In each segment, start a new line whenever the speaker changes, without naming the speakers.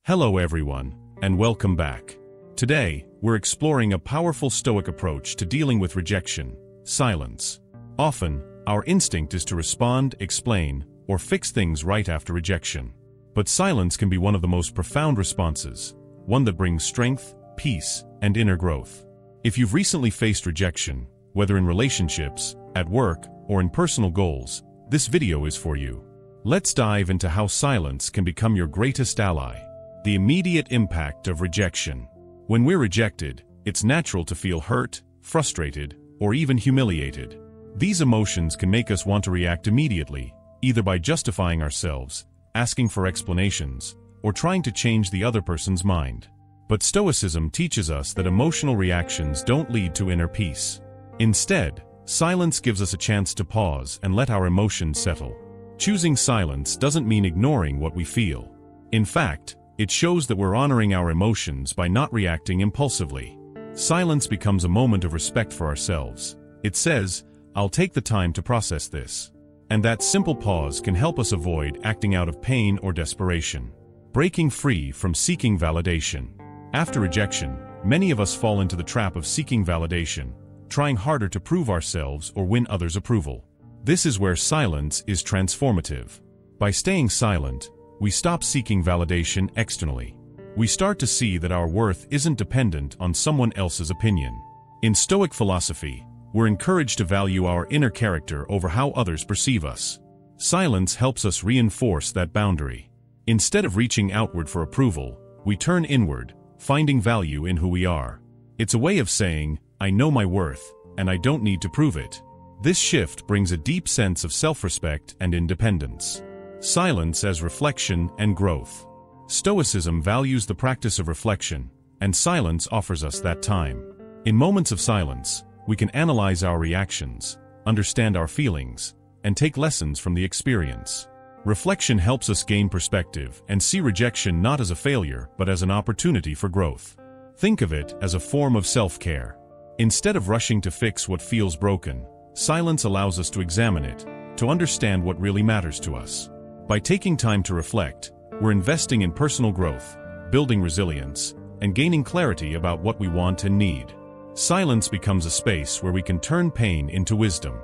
Hello everyone, and welcome back. Today, we're exploring a powerful Stoic approach to dealing with rejection, silence. Often, our instinct is to respond, explain, or fix things right after rejection. But silence can be one of the most profound responses, one that brings strength, peace, and inner growth. If you've recently faced rejection, whether in relationships, at work, or in personal goals, this video is for you. Let's dive into how silence can become your greatest ally. The immediate impact of rejection. When we're rejected, it's natural to feel hurt, frustrated, or even humiliated. These emotions can make us want to react immediately, either by justifying ourselves, asking for explanations, or trying to change the other person's mind. But Stoicism teaches us that emotional reactions don't lead to inner peace. Instead, silence gives us a chance to pause and let our emotions settle. Choosing silence doesn't mean ignoring what we feel. In fact, it shows that we're honoring our emotions by not reacting impulsively. Silence becomes a moment of respect for ourselves. It says, "I'll take the time to process this." And that simple pause can help us avoid acting out of pain or desperation. Breaking free from seeking validation. After rejection, many of us fall into the trap of seeking validation, trying harder to prove ourselves or win others' approval. This is where silence is transformative. By staying silent, we stop seeking validation externally. We start to see that our worth isn't dependent on someone else's opinion. In Stoic philosophy, we're encouraged to value our inner character over how others perceive us. Silence helps us reinforce that boundary. Instead of reaching outward for approval, we turn inward, finding value in who we are. It's a way of saying, "I know my worth, and I don't need to prove it." This shift brings a deep sense of self-respect and independence. Silence as reflection and growth. Stoicism values the practice of reflection, and silence offers us that time. In moments of silence, we can analyze our reactions, understand our feelings, and take lessons from the experience. Reflection helps us gain perspective and see rejection not as a failure but as an opportunity for growth. Think of it as a form of self-care. Instead of rushing to fix what feels broken, silence allows us to examine it, to understand what really matters to us. By taking time to reflect, we're investing in personal growth, building resilience, and gaining clarity about what we want and need. Silence becomes a space where we can turn pain into wisdom.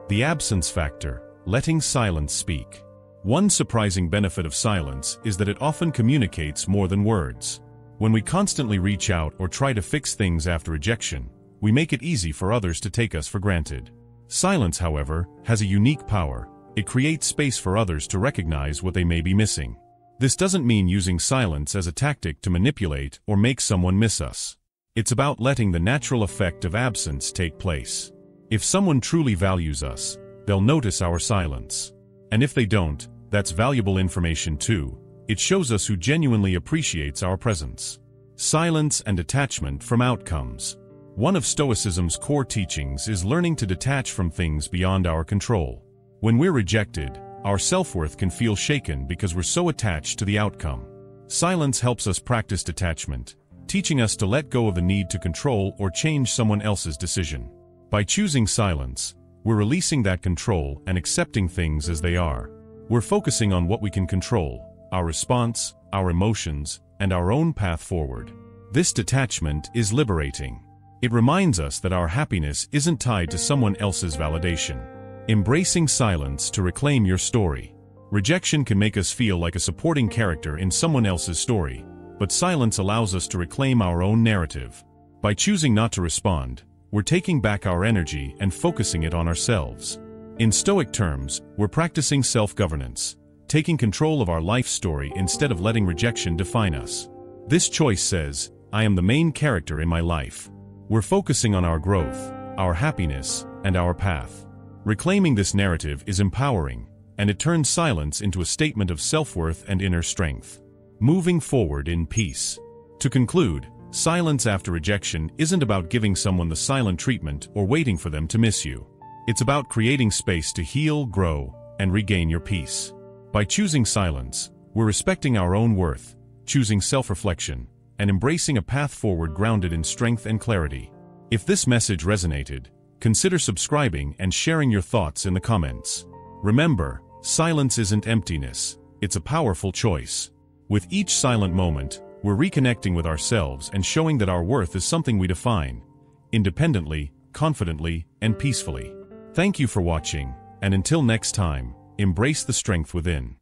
The absence factor, letting silence speak. One surprising benefit of silence is that it often communicates more than words. When we constantly reach out or try to fix things after rejection, we make it easy for others to take us for granted. Silence, however, has a unique power. It creates space for others to recognize what they may be missing. This doesn't mean using silence as a tactic to manipulate or make someone miss us. It's about letting the natural effect of absence take place. If someone truly values us, they'll notice our silence. And if they don't, that's valuable information too. It shows us who genuinely appreciates our presence. Silence and detachment from outcomes. One of Stoicism's core teachings is learning to detach from things beyond our control. When we're rejected, our self-worth can feel shaken because we're so attached to the outcome. Silence helps us practice detachment, teaching us to let go of the need to control or change someone else's decision. By choosing silence, we're releasing that control and accepting things as they are. We're focusing on what we can control, our response, our emotions, and our own path forward. This detachment is liberating. It reminds us that our happiness isn't tied to someone else's validation. Embracing silence to reclaim your story. Rejection can make us feel like a supporting character in someone else's story, but silence allows us to reclaim our own narrative. By choosing not to respond, we're taking back our energy and focusing it on ourselves. In Stoic terms, we're practicing self-governance, taking control of our life story instead of letting rejection define us. This choice says, "I am the main character in my life." We're focusing on our growth, our happiness, and our path. Reclaiming this narrative is empowering, and it turns silence into a statement of self-worth and inner strength. Moving forward in peace. To conclude, silence after rejection isn't about giving someone the silent treatment or waiting for them to miss you. It's about creating space to heal, grow, and regain your peace. By choosing silence, we're respecting our own worth, choosing self-reflection, and embracing a path forward grounded in strength and clarity. If this message resonated, consider subscribing and sharing your thoughts in the comments. Remember, silence isn't emptiness, it's a powerful choice. With each silent moment, we're reconnecting with ourselves and showing that our worth is something we define, independently, confidently, and peacefully. Thank you for watching, and until next time, embrace the strength within.